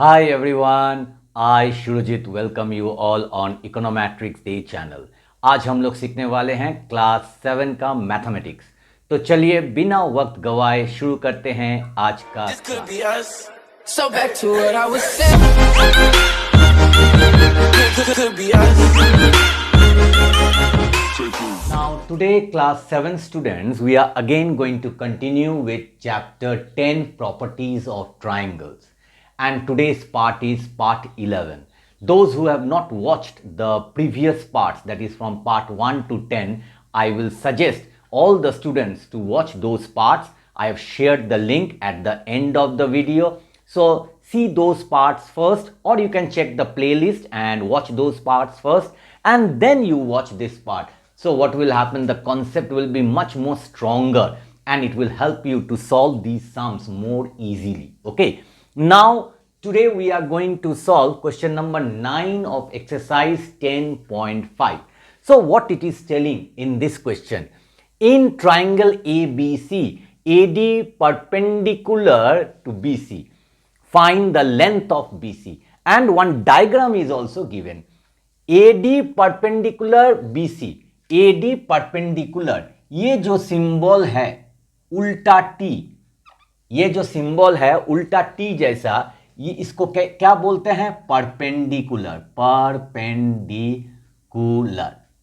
Hi everyone, I Shurujit welcome you all on Econometrics Day channel. आज हम लोग सीखने वाले हैं क्लास 7 का मैथमेटिक्स। तो चलिए बिना वक्त गवाए शुरू करते हैं आज का class. So back to what I was saying. Could be us. Now today class 7 students, we are again going to continue with chapter 10 properties of triangles. And today's part is part 11. Those who have not watched the previous parts, that is from part 1 to 10, I will suggest all the students to watch those parts. I have shared the link at the end of the video. So see those parts first, or you can check the playlist and watch those parts first and then you watch this part. So what will happen, the concept will be much more stronger and it will help you to solve these sums more easily. Okay. Now, today we are going to solve question number 9 of exercise 10.5. So, what it is telling in this question? In triangle ABC, AD perpendicular to BC, find the length of BC. And one diagram is also given. AD perpendicular BC, AD perpendicular, ये जो symbol है उल्टा T, ये जो symbol है उल्टा T जैसा, ये इसको क्या बोलते हैं? Perpendicular, perpendicular.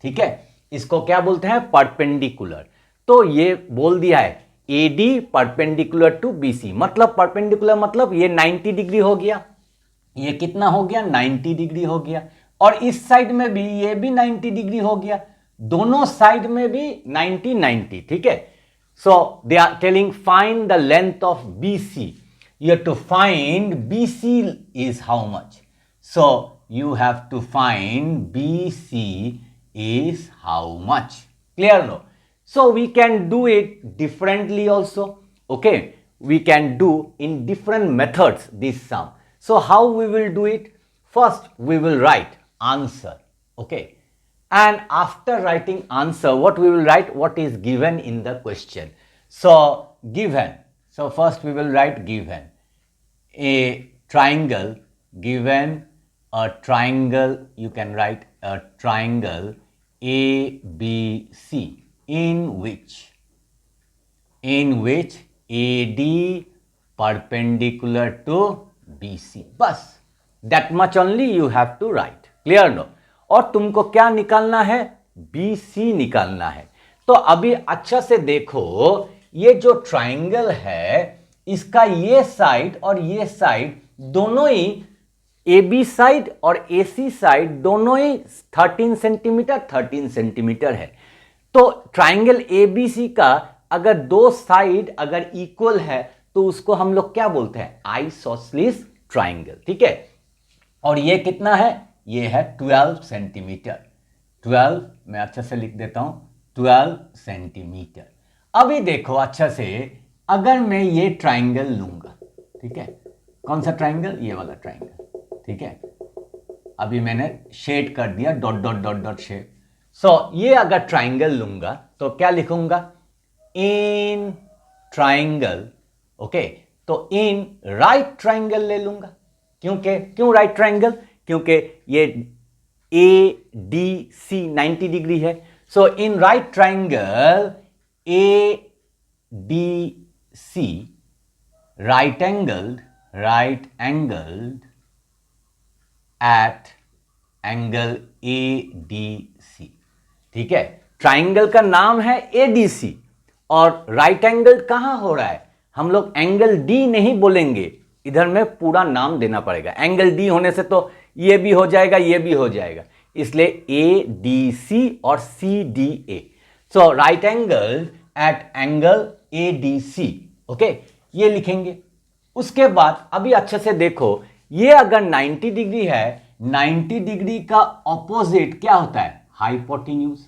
ठीक है, इसको क्या बोलते हैं? परपेंडिकुलर। तो ये बोल दिया है एडी परपेंडिकुलर टू बीसी, मतलब परपेंडिकुलर मतलब ये 90 डिग्री हो गया, ये कितना हो गया? 90 डिग्री हो गया। और इस साइड में भी ये भी 90 डिग्री हो गया, दोनों साइड में भी 90 90। ठीक है, so they are telling find the length of BC. You have to find BC is how much. So you have to find BC is how much. Clear no? So we can do it differently also. Okay, we can do in different methods this sum. So how we will do it? First we will write answer. Okay, and after writing answer, what we will write? What is given in the question. So given, so first we will write given a triangle, given a triangle, you can write a triangle ABC in which AD perpendicular to BC. बस that much only you have to write. Clear no? और तुमको क्या निकालना है? BC निकालना है। तो अभी अच्छा से देखो, ये जो ट्राइंगल है इसका ये साइड और ये साइड दोनों ही, AB साइड और AC साइड दोनों ही 13 सेंटीमीटर है। तो ट्राइंगल ABC का अगर दो साइड अगर इक्वल है तो उसको हम लोग क्या बोलते हैं? Isosceles triangle. ठीक है, और ये कितना है? ये है 12 सेंटीमीटर। 12 मैं अच्छा से लिख देता हूं, 12 सेंटीमीटर। अभी देखो अच्छा से, अगर मैं ये ट्राइंगल लूंगा, ठीक है, कौन सा ट्राइंगल? ये वाला ट्राइंगल। ठीक है, अभी मैंने शेड कर दिया, dot dot dot dot shade. So ये अगर ट्राइंगल लूंगा तो क्या लिखूंगा? In triangle. ओके, तो इन राइट ट्राइंगल ले लूंगा। क्यों राइट ट्राइंगल? क्योंकि ये ADC 90 डिग्री है। So in right triangle ADC, right angled at angle ADC। ठीक है, ट्राइंगल का नाम है ADC और राइट एंगल कहां हो रहा है? हम लोग एंगल D नहीं बोलेंगे, इधर में पूरा नाम देना पड़ेगा। एंगल D होने से तो ये भी हो जाएगा, ये भी हो जाएगा, इसलिए ADC और CDA। So right angle at angle ADC। Okay, ये लिखेंगे। उसके बाद अभी अच्छे से देखो, ये अगर 90 डिग्री है, 90 डिग्री का ऑपोजिट क्या होता है? Hypotenuse,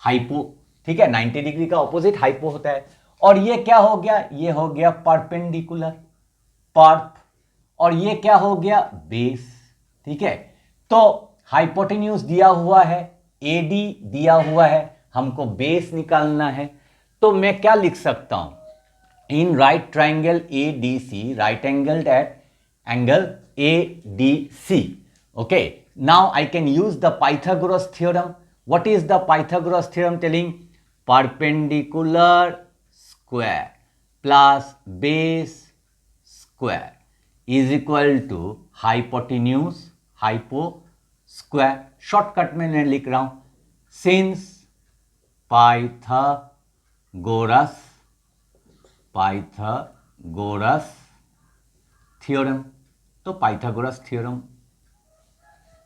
hypo. ठीक है, 90 डिग्री का ऑपोजिट हाइपो होता है। और ये क्या हो गया? ये हो गया परपेंडिकुलर, पर्प। और ये क्या हो गया? बेस। ठीक है, तो हाइपोटेन्यूज दिया हुआ है, AD दिया हुआ है, हमको बेस निकालना है। तो मैं क्या लिख सकता हूं? In right triangle ADC, right angled at angle ADC. Okay, now I can use the Pythagoras theorem. What is the Pythagoras theorem telling? Perpendicular square plus base square is equal to hypotenuse hypo square. Shortcut में मैं लिख रहा हूं, since Pythagoras theorem, तो Pythagoras theorem,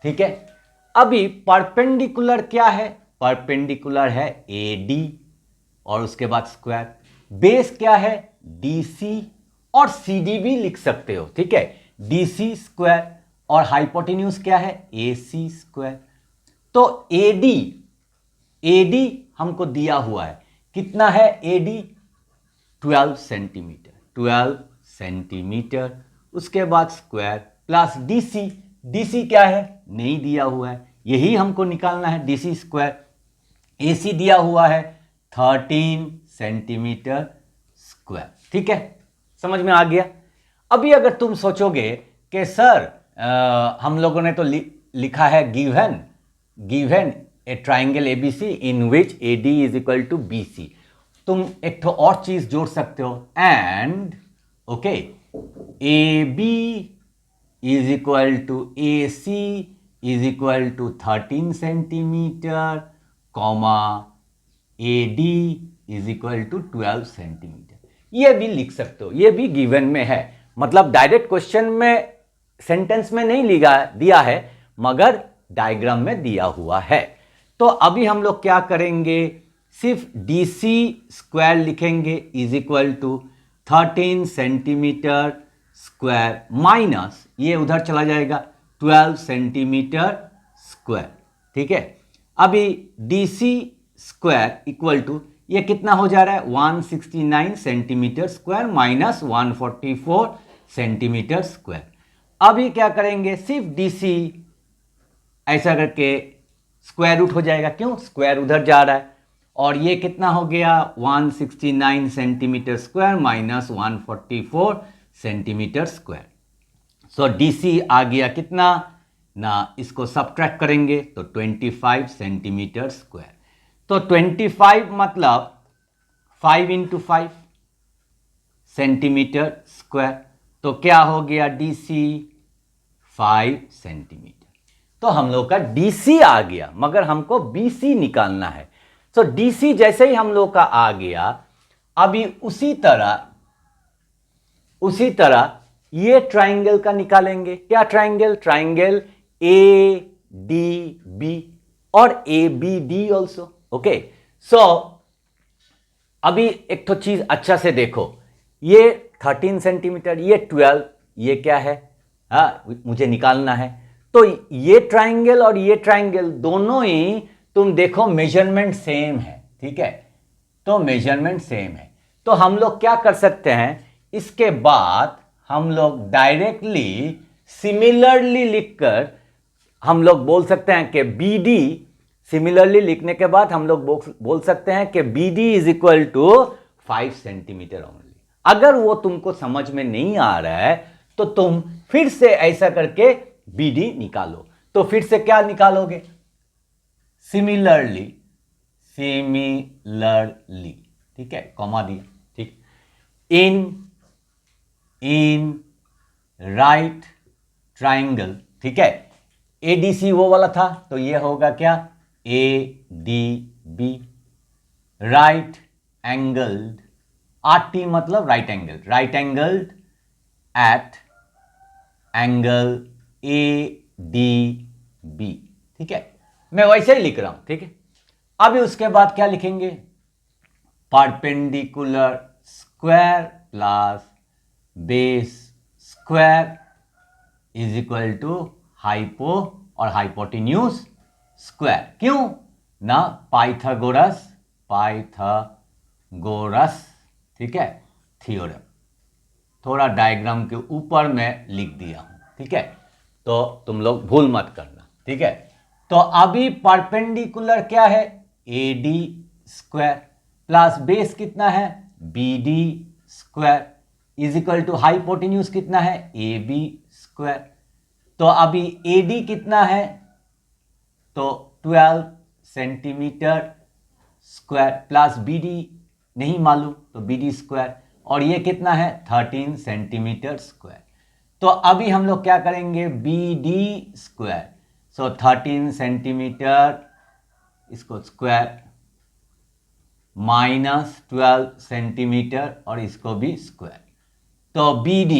ठीक है। अभी perpendicular क्या है? परपेंडिकुलर है AD और उसके बाद स्क्वायर। बेस क्या है? DC और CD भी लिख सकते हो, ठीक है, DC स्क्वायर। और हाइपोटेन्यूज क्या है? AC square. तो AD हमको दिया हुआ है, कितना है AD? 12 centimetre, 12 centimetre. उसके बाद स्क्वायर प्लस DC क्या है? नहीं दिया हुआ है, यही हमको निकालना है, DC स्क्वायर। AC दिया हुआ है 13 सेंटीमीटर स्क्वायर, ठीक है, समझ में आ गया। अभी अगर तुम सोचोगे कि सर हम लोगों ने तो लिखा है given a triangle ABC in which AD is equal to BC, तुम एक तो और चीज जोड़ सकते हो, and okay AB is equal to AC is equal to 13 centimetre comma AD is equal to 12 centimetre. ये भी लिख सकते हो, ये भी गिवन में है, मतलब डायरेक्ट क्वेश्चन में सेंटेंस में नहीं लिखा दिया है, मगर डायग्राम में दिया हुआ है। तो अभी हम लोग क्या करेंगे? सिर्फ DC स्क्वायर लिखेंगे is equal to 13 centimetre square minus ये उधर चला जाएगा 12 सेंटीमीटर स्क्वायर, ठीक है। अभी DC स्क्वायर इक्वल टू ये कितना हो जा रहा है? 169 centimetre square minus 144 centimetre square. अभी क्या करेंगे? सिर्फ DC ऐसा करके स्क्वायर रूट हो जाएगा, क्यों? स्क्वायर उधर जा रहा है, और ये कितना हो गया? 169 centimetre square minus 144 centimetre square. So DC आ गया कितना ना, इसको सब्ट्रैक्ट करेंगे तो 25 सेंटीमीटर स्क्वायर। तो 25 मतलब 5 इंटू 5 सेंटीमीटर स्क्वायर, तो क्या हो गया? DC 5 centimetre. तो हम लोग का DC आ गया, मगर हमको BC निकालना है। तो DC जैसे ही हम लोग का आ गया, अभी उसी तरह ये ट्राइंगल का निकालेंगे। क्या ट्राइंगल? ट्राइंगल ADB और ABD ऑल्सो, ओके। सो अभी एक तो चीज अच्छा से देखो, ये 13 सेंटीमीटर, ये 12, ये क्या है? मुझे निकालना है। तो ये ट्राइंगल और ये ट्राइंगल दोनों ही तुम देखो मेजरमेंट सेम है, ठीक है, तो मेजरमेंट सेम है। तो हम लोग क्या कर सकते हैं? इसके बाद हम लोग डायरेक्टली सिमिलरली लिखकर हम लोग बोल सकते हैं कि BD, सिमिलरली लिखने के बाद हम लोग बोल सकते हैं कि BD is equal to 5 centimetre only. अगर वो तुमको समझ में नहीं आ रहा है तो तुम फिर से ऐसा करके BD निकालो। तो फिर से क्या निकालोगे? सिमिलरली, ठीक है, कॉमा दिया, ठीक। इन राइट ट्राइंगल, ठीक है, ADC वो वाला था, तो ये होगा क्या? ADB। राइट एंगल्ड, RT मतलब right angled eight angle ADB, ठीक है, मैं वैसे ही लिख रहा हूं, ठीक है। अभी उसके बाद क्या लिखेंगे? Perpendicular square plus base square is equal to hypo और हाइपोटेन्यूज स्क्वायर। क्यों ना? पाइथागोरस, ठीक है, थ्योरम। थोड़ा डायग्राम के ऊपर में लिख दिया हूं, ठीक है, तो तुम लोग भूल मत करना, ठीक है। तो अभी परपेंडिकुलर क्या है? AD स्क्वायर प्लस बेस कितना है? BD square is equal to hypotenuse कितना है? AB square. तो अभी AD कितना है, तो 12 सेंटीमीटर स्क्वायर प्लस BD नहीं मालूम तो BD स्क्वायर, और ये कितना है 13 सेंटीमीटर स्क्वायर। तो अभी हम लोग क्या करेंगे, BD स्क्वायर, सो 13 सेंटीमीटर इसको स्क्वायर माइनस 12 सेंटीमीटर और इसको भी स्क्वायर, तो BD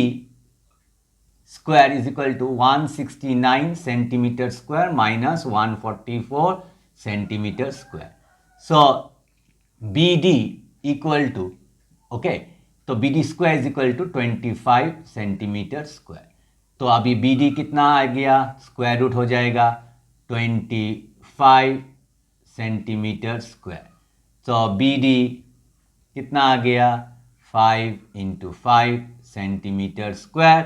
square is equal to 169 centimetre square minus 144 centimetre square. So BD equal to, okay, तो BD square is equal to 25 centimetre square. तो अभी BD कितना आ गया, स्क्वायर रूट हो जाएगा 25 सेंटीमीटर स्क्वायर। तो BD कितना आ गया 5 इंटू 5 सेंटीमीटर स्क्वायर,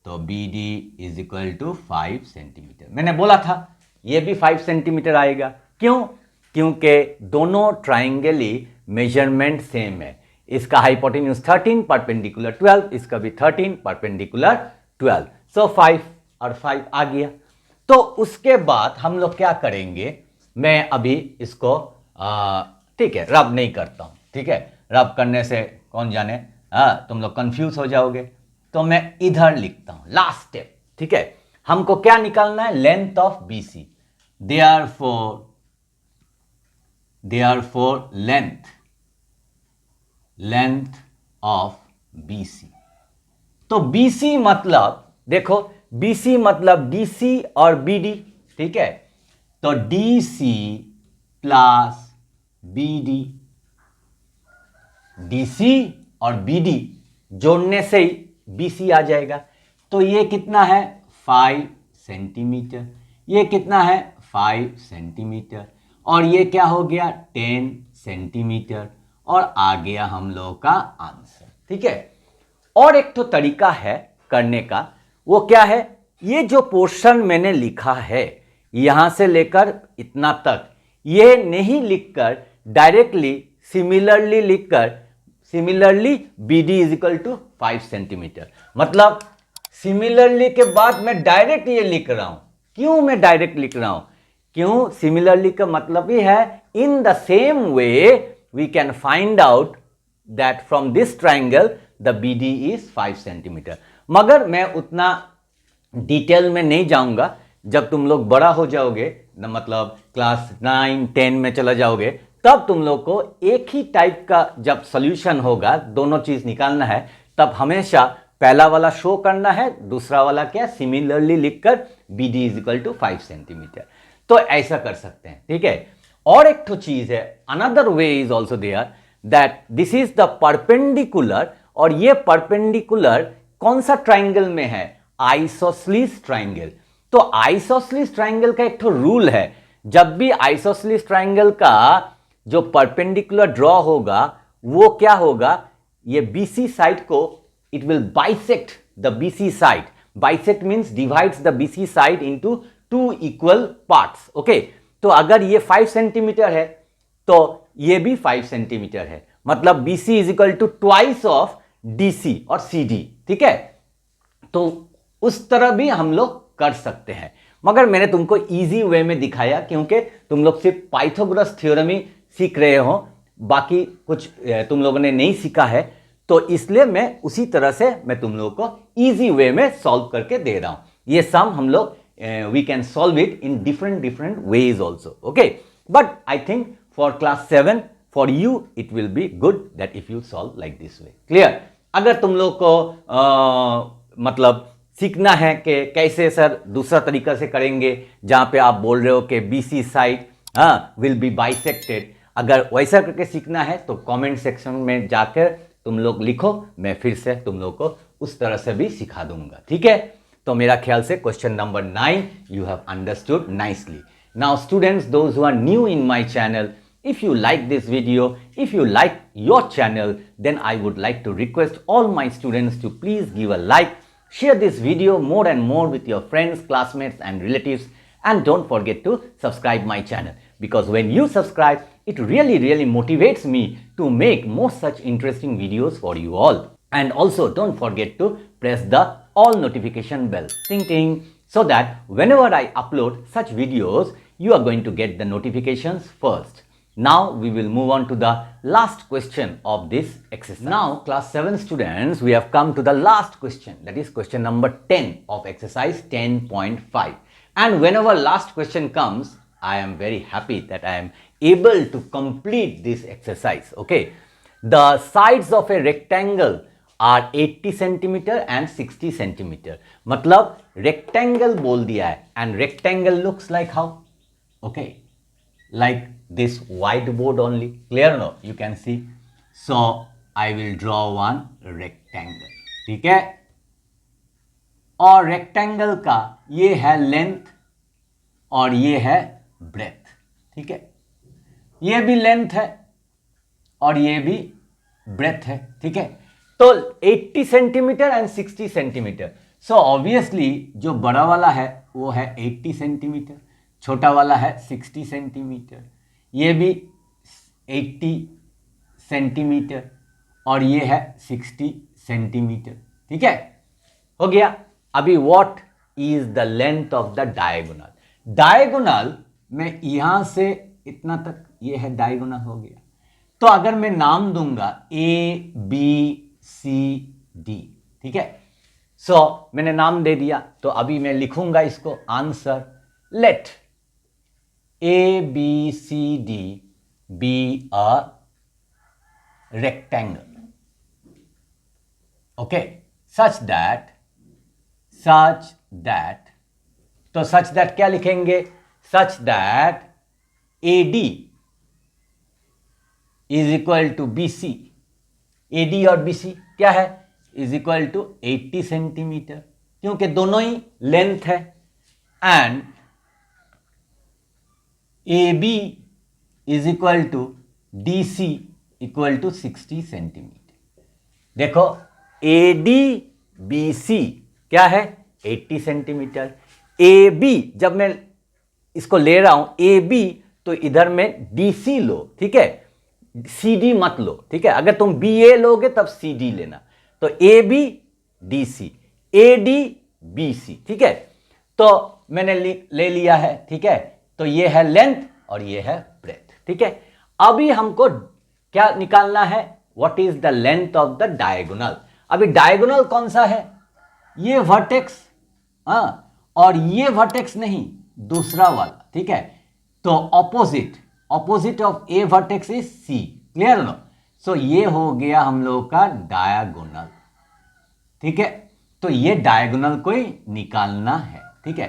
तो BD is equal to 5 centimetre. मैंने बोला था ये भी 5 सेंटीमीटर आएगा, क्यों, क्योंकि दोनों ट्राइंगली मेजरमेंट सेम है। इसका हाइपोटेन्यूज 13 परपेंडिकुलर 12, इसका भी 13 परपेंडिकुलर 12, सो 5 और 5 आ गया। तो उसके बाद हम लोग क्या करेंगे, मैं अभी इसको ठीक है रब नहीं करता हूं, ठीक है, रब करने से कौन जाने तुम लोग कंफ्यूज हो जाओगे, तो मैं इधर लिखता हूं लास्ट स्टेप, ठीक है। हमको क्या निकालना है, length of BC, therefore length of BC। तो BC मतलब देखो, BC मतलब DC और BD, ठीक है, तो DC प्लस BD, DC और BD जोड़ने से ही BC आ जाएगा। तो ये कितना है 5 सेंटीमीटर, ये कितना है 5 सेंटीमीटर, और ये क्या हो गया 10 सेंटीमीटर, और आ गया हम लोगों का आंसर, ठीक है। और एक तो तरीका है करने का, वो क्या है, ये जो पोर्शन मैंने लिखा है यहां से लेकर इतना तक, ये नहीं लिखकर डायरेक्टली सिमिलरली लिखकर, similarly BD is equal to 5 centimetre, मतलब सिमिलरली के बाद मैं डायरेक्ट ये लिख रहा हूं। क्यों मैं डायरेक्ट लिख रहा हूं, क्यों, सिमिलरली का मतलब ही है in the same way we can find out that from this triangle the BD is 5 centimetre. मगर मैं उतना डिटेल में नहीं जाऊंगा, जब तुम लोग बड़ा हो जाओगे, मतलब क्लास 9 10 में चला जाओगे, तब तुम लोग को एक ही टाइप का जब सॉल्यूशन होगा, दोनों चीज निकालना है, तब हमेशा पहला वाला शो करना है, दूसरा वाला क्या सिमिलरली लिखकर BD is equal to 5 centimetre. तो ऐसा कर सकते हैं, ठीक है। और एक तो चीज है, another way is also there that this is the perpendicular, और ये परपेंडिकुलर कौन सा ट्राइंगल में है, आइसोसेलेस ट्राइंगल। तो आइसोसेलेस ट्राइंगल का एक तो रूल है, जब भी आइसोसेलेस ट्राइंगल का जो परपेंडिकुलर ड्रॉ होगा वो क्या होगा, ये BC साइड को it will bisect the BC side, bisect means divides the BC side into 2 equal parts, okay. तो अगर ये 5 सेंटीमीटर है तो ये भी 5 सेंटीमीटर है, मतलब BC is equal to twice of DC और CD, ठीक है। तो उस तरह भी हम लोग कर सकते हैं, मगर मैंने तुमको इजी वे में दिखाया, क्योंकि तुम लोग सिर्फ पाइथागोरस थ्योरम ही सीख रहे हो, बाकी कुछ तुम लोगों ने नहीं सीखा है, तो इसलिए मैं उसी तरह से मैं तुम लोगों को इजी वे में सॉल्व करके दे रहा हूं। ये सम हम लोग we can solve it in different ways also, okay. But I think for class 7 for you it will be good that if you solve like this way, clear. अगर तुम लोग को मतलब सीखना है कि कैसे सर दूसरा तरीका से करेंगे, जहां पे आप बोल रहे हो कि BC side will be bisected, अगर वैसा करके सीखना है तो कमेंट सेक्शन में जाकर तुम लोग लिखो, मैं फिर से तुम लोग को उस तरह से भी सिखा दूंगा, ठीक है। तो मेरा ख्याल से question number 9 you have understood nicely. Now students, those who are new in my channel, if you like this video, if you like your channel, then I would like to request all my students to please give a like, share this video more and more with your friends, classmates and relatives, and don't forget to subscribe my channel, because when you subscribe it really motivates me to make more such interesting videos for you all. And also don't forget to press the all notification bell, ting ting, so that whenever I upload such videos, you are going to get the notifications first. Now we will move on to the last question of this exercise. Now class 7 students, we have come to the last question, that is question number 10 of exercise 10.5. And whenever last question comes, I am very happy that I am able to complete this exercise. Okay, the sides of a rectangle are 80 centimeter and 60 centimeter. मतलब rectangle बोल दिया है, and rectangle looks like how? Okay, like this whiteboard only. Clear no? You can see. So I will draw one rectangle. ठीक है, और rectangle का ये है length और ये है breadth. ठीक है, ये भी length है और ये भी breadth है. ठीक है, तो 80 centimetre and 60 centimetre. So obviously जो बड़ा वाला है वो है 80 सेंटीमीटर, छोटा वाला है 60 सेंटीमीटर, ये भी 80 सेंटीमीटर और ये है 60 सेंटीमीटर. ठीक है, हो गया. अभी what is the length of the diagonal? Diagonal में यहां से इतना तक ये है, डायगोनल हो गया. तो अगर मैं नाम दूंगा ए बी सी डी, ठीक है, सो मैंने नाम दे दिया. तो अभी मैं लिखूंगा इसको answer. Let A B C D be a rectangle. Okay, such that तो सच दैट क्या लिखेंगे? Such that A D is equal to B C. AD और BC क्या है? इज इक्वल टू 80 सेंटीमीटर, क्योंकि दोनों ही लेंथ है. And AB is equal to DC equal to 60 centimetre. देखो AD BC क्या है? 80 सेंटीमीटर. AB जब मैं इसको ले रहा हूं AB, तो इधर में DC लो. ठीक है, CD मत लो. ठीक है, अगर तुम BA लोगे तब CD लेना. तो AB DC, AD BC. ठीक है, तो मैंने ले लिया है. ठीक है, तो ये है लेंथ और ये है ब्रेथ. ठीक है, अभी हमको क्या निकालना है? What is the length of the diagonal. अभी डायगोनल कौन सा है? ये वर्टेक्स, और ये वर्टेक्स नहीं, दूसरा वाला. ठीक है, तो opposite of A vertex is C. Clear no? So ये हो गया हम लोगों का डायगोनल. ठीक है, तो ये डायगोनल को ही निकालना है. ठीक है,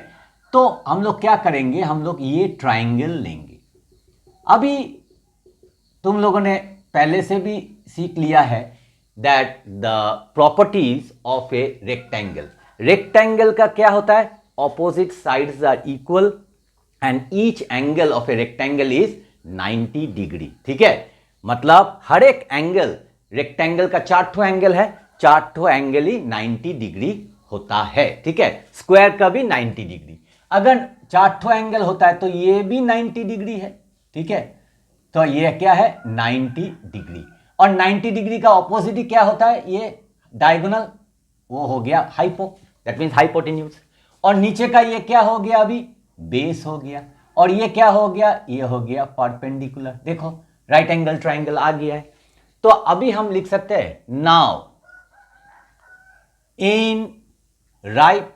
तो हम लोग क्या करेंगे? हम लोग ये ट्राइंगल लेंगे. अभी तुम लोगों ने पहले से भी सीख लिया है that the properties of a rectangle. Rectangle का क्या होता है? Opposite sides are equal and each angle of a rectangle is 90 degree. ठीक है, मतलब हर एक एंगल, रेक्टेंगल का 4 एंगल है, 4 एंगल ही 90 डिग्री होता है. ठीक है, स्क्वायर का भी 90 डिग्री. अगर 4 एंगल होता है तो ये भी 90 डिग्री है. ठीक है, तो ये क्या है? 90 डिग्री. और 90 डिग्री का ऑपोजिट क्या होता है? ये डायगोनल, वो हो गया हाइपो, दैट मीन्स हाइपोटेन्यूज. और नीचे का ये क्या हो गया? अभी बेस हो गया. और ये क्या हो गया? ये हो गया परपेंडिकुलर. देखो राइट एंगल ट्राइंगल आ गया है. तो अभी हम लिख सकते हैं नाउ इन राइट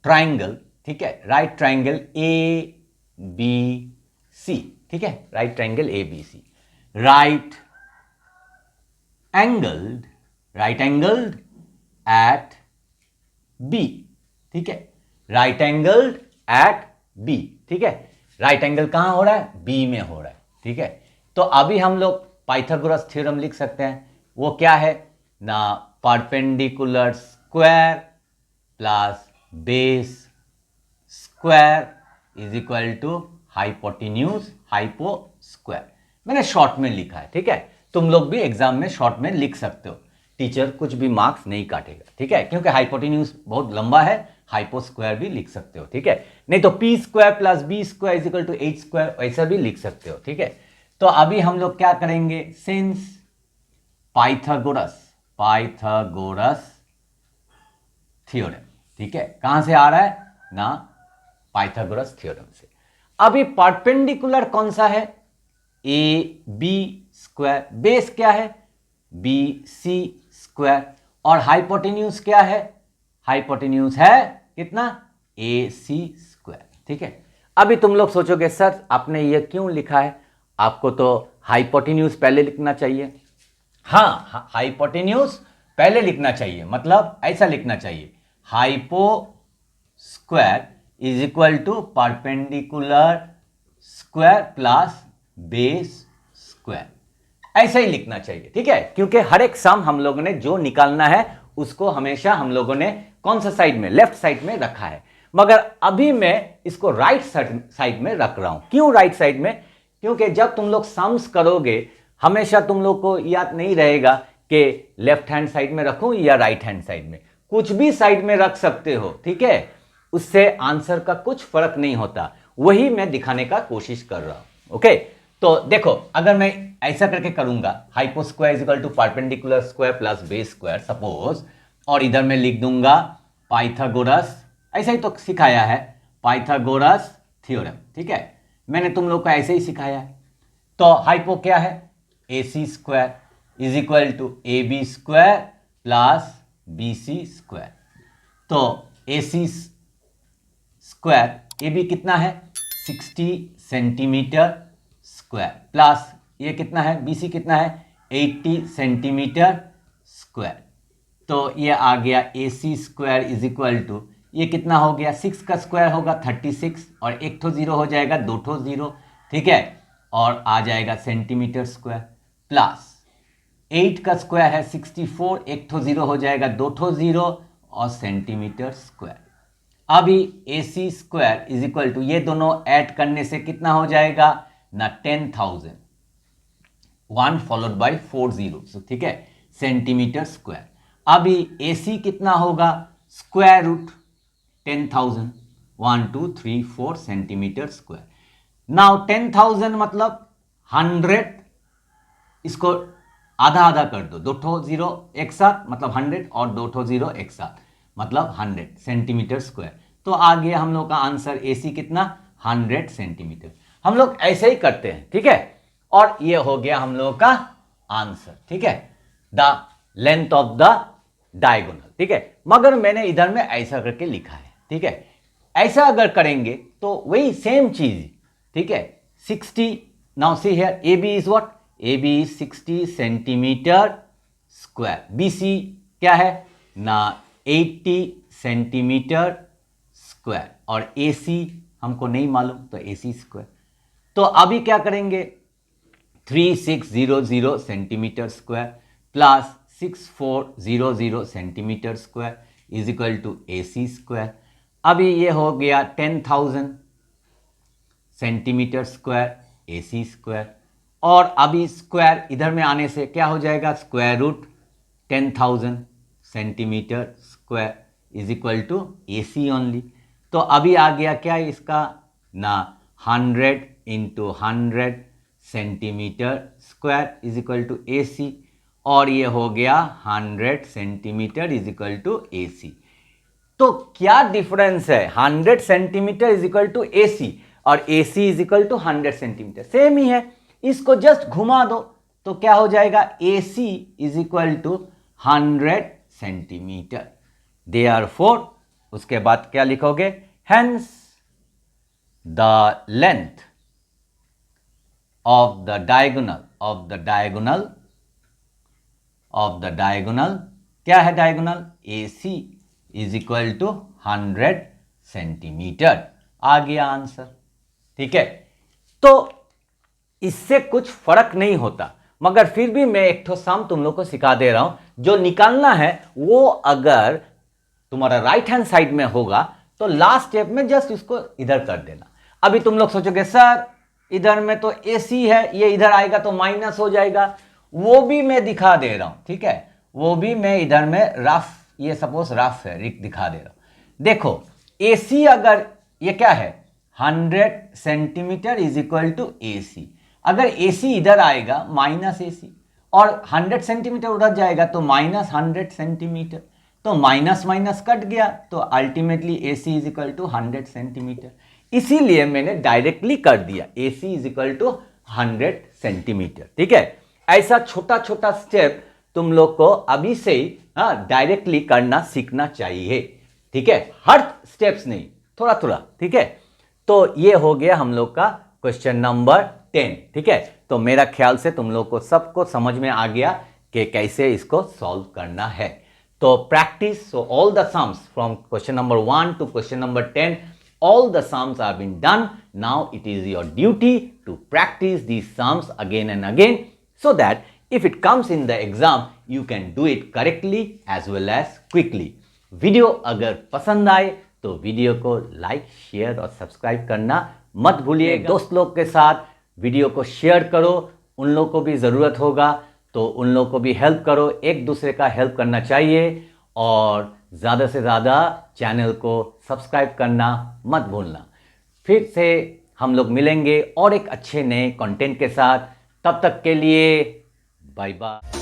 ट्राइंगल. ठीक है, right triangle A B C. ठीक है, right triangle A B C, right angled at B. ठीक है, राइट एंगल्ड एट बी. ठीक है, राइट एंगल कहां हो रहा है? बी में हो रहा है. ठीक है, तो अभी हम लोग पाइथागोरस थ्योरम लिख सकते हैं. वो क्या है ना? Perpendicular square plus base square is equal to hypotenuse hypo square. मैंने शॉर्ट में लिखा है. ठीक है, तुम लोग भी एग्जाम में शॉर्ट में लिख सकते हो. टीचर कुछ भी मार्क्स नहीं काटेगा. ठीक है, क्योंकि हाइपोटेन्यूज बहुत लंबा है, हाइपो स्क्वायर भी लिख सकते हो. ठीक है, नहीं तो P square plus B square is equal to H square, ऐसा भी लिख सकते हो. ठीक है, तो अभी हम लोग क्या करेंगे? Since Pythagoras theorem. ठीक है, कहां से आ रहा है? ना पाइथागोरस थ्योरम से। अभी परपेंडिकुलर कौन सा है? ए बी स्क्वायर, बेस क्या है? बी सी स्क्वायर, और हाइपोटेन्यूज क्या है? हाइपोटेन्यूज है कितना? ए सी स्क्वायर। ठीक है, अभी तुम लोग सोचोगे सर आपने ये क्यों लिखा है? आपको तो हाइपोटेन्यूज पहले लिखना चाहिए। हाँ, हाइपोटेन्यूज पहले लिखना चाहिए, मतलब ऐसा लिखना चाहिए, hypo square is equal to perpendicular square plus base square, ऐसा ही लिखना चाहिए। ठीक है, क्योंकि हर एक सम हम लोगों ने जो निकालना है उसको हमेशा हम लोगों ने कौन सा साइड में? लेफ्ट साइड में रखा है, मगर अभी मैं इसको राइट साइड में रख रहा हूं। क्यों राइट साइड में? क्योंकि जब तुम लोग सम्स करोगे हमेशा तुम लोग को याद नहीं रहेगा कि लेफ्ट हैंड साइड में रखूं या राइट हैंड साइड में, कुछ भी साइड में रख सकते हो। ठीक है, उससे आंसर का कुछ फर्क नहीं होता, वही मैं दिखाने का कोशिश कर रहा हूं। ओके, तो देखो अगर मैं ऐसा करके करूंगा, hypo square is equal to perpendicular square plus base square suppose, और इधर मैं लिख दूंगा पाइथागोरस, ऐसा ही तो सिखाया है, पाइथागोरस थ्योरम। ठीक है, मैंने तुम लोग को ऐसे ही सिखाया है। तो हाइपो क्या है? A C square is equal to A B square plus B C square. तो A C square, A B कितना है? 60 सेंटीमीटर स्क्वायर, प्लस ये कितना है? बी सी कितना है? 80 सेंटीमीटर स्क्वायर। तो ये आ गया ए C square is equal to, ये कितना हो गया? 6 का स्क्वायर होगा 36, और एक ठो जीरो हो जाएगा, दो ठो जीरो। ठीक है, और आ जाएगा सेंटीमीटर स्क्वायर, प्लस 8 का स्क्वायर है 64, एक ठो जीरो हो जाएगा, दो ठो जीरो, और सेंटीमीटर स्क्वायर। अभी ए C square is equal to, ये दोनों ऐड करने से कितना हो जाएगा ना? 10,000, 1 फॉलोड बाय 4 जीरो। ठीक है, सेंटीमीटर स्क्वायर। अभी ए सी कितना होगा? Square root 10,000, 1 2 3 4 centimetre square. Now 10,000 मतलब 100, इसको आधा आधा कर दो, दो ठो जीरो एक साथ मतलब 100, और दो ठो जीरो एक साथ मतलब 100 सेंटीमीटर स्क्वायर। तो आ गया हम लोग का आंसर, ए सी कितना? 100 सेंटीमीटर। हम लोग ऐसे ही करते हैं। ठीक है, और ये हो गया हम लोग का आंसर। ठीक है, the length of the diagonal. ठीक है, मगर मैंने इधर में ऐसा करके लिखा है। ठीक है, ऐसा अगर करेंगे तो वही सेम चीज। ठीक है, 60, now see here A B is what? A B is 60 centimetre square, B C क्या है ना? 80 सेंटीमीटर स्क्वायर, और ए सी हमको नहीं मालूम तो ए सी स्क्वायर। तो अभी क्या करेंगे? 3600 centimetre square plus 6400 centimetre square is equal to A C square. अभी ये हो गया 10,000 centimetre square A C square, और अभी स्क्वायर इधर में आने से क्या हो जाएगा? Square root 10,000 centimetre square is equal to A C only. तो अभी आ गया क्या इसका ना? 100 into 100 centimetre square is equal to A C, और ये हो गया 100 centimetre is equal to A C. तो क्या डिफरेंस है? 100 centimetre is equal to A C और A C is equal to 100 centimetre, same ही है। इसको जस्ट घुमा दो तो क्या हो जाएगा? A C is equal to 100 centimetre. Therefore उसके बाद क्या लिखोगे? Hence the length of the diagonal क्या है? Diagonal A C is equal to 100 centimetre. आ गया आंसर। ठीक है, तो इससे कुछ फर्क नहीं होता, मगर फिर भी मैं एक ठो सम तुम लोग को सिखा दे रहा हूं। जो निकालना है वो अगर तुम्हारा राइट हैंड साइड में होगा तो लास्ट स्टेप में जस्ट इसको इधर कर देना। अभी तुम लोग सोचोगे सर इधर में तो ए सी है, ये इधर आएगा तो माइनस हो जाएगा, वो भी मैं दिखा दे रहा हूं। ठीक है, वो भी मैं इधर में रफ, ये सपोज रफ है, दिखा दे रहा हूं। देखो ए सी अगर ये क्या है 100 centimetre is equal to A सी, अगर ए सी इधर आएगा माइनस ए सी और 100 सेंटीमीटर उधर जाएगा तो माइनस 100 सेंटीमीटर। तो माइनस माइनस कट गया, तो ultimately AC is equal to 100 centimetre. इसीलिए मैंने डायरेक्टली कर दिया AC is equal to 100 centimetre. ठीक है, ऐसा छोटा छोटा स्टेप तुम लोग को अभी से ही डायरेक्टली करना सीखना चाहिए। ठीक है, हर स्टेप्स नहीं, थोड़ा थोड़ा। ठीक है, तो ये हो गया हम लोग का क्वेश्चन नंबर 10। ठीक है, तो मेरा ख्याल से तुम लोग को सबको समझ में आ गया कि कैसे इसको सॉल्व करना है। तो practice, so all the sums from question number 1 to question number 10, all the sums have been done. Now it is your duty to practice these sums again and again, so that if it comes in the exam you can do it correctly as well as quickly. Video अगर पसंद आए तो video को like, share और subscribe करना मत भूलिएगा। दोस्त लोग के साथ वीडियो को शेयर करो, उन लोग को भी ज़रूरत होगा तो उन लोग को भी हेल्प करो। एक दूसरे का हेल्प करना चाहिए और ज़्यादा से ज़्यादा चैनल को सब्सक्राइब करना मत भूलना। फिर से हम लोग मिलेंगे और एक अच्छे नए कंटेंट के साथ। तब तक के लिए बाय बाय।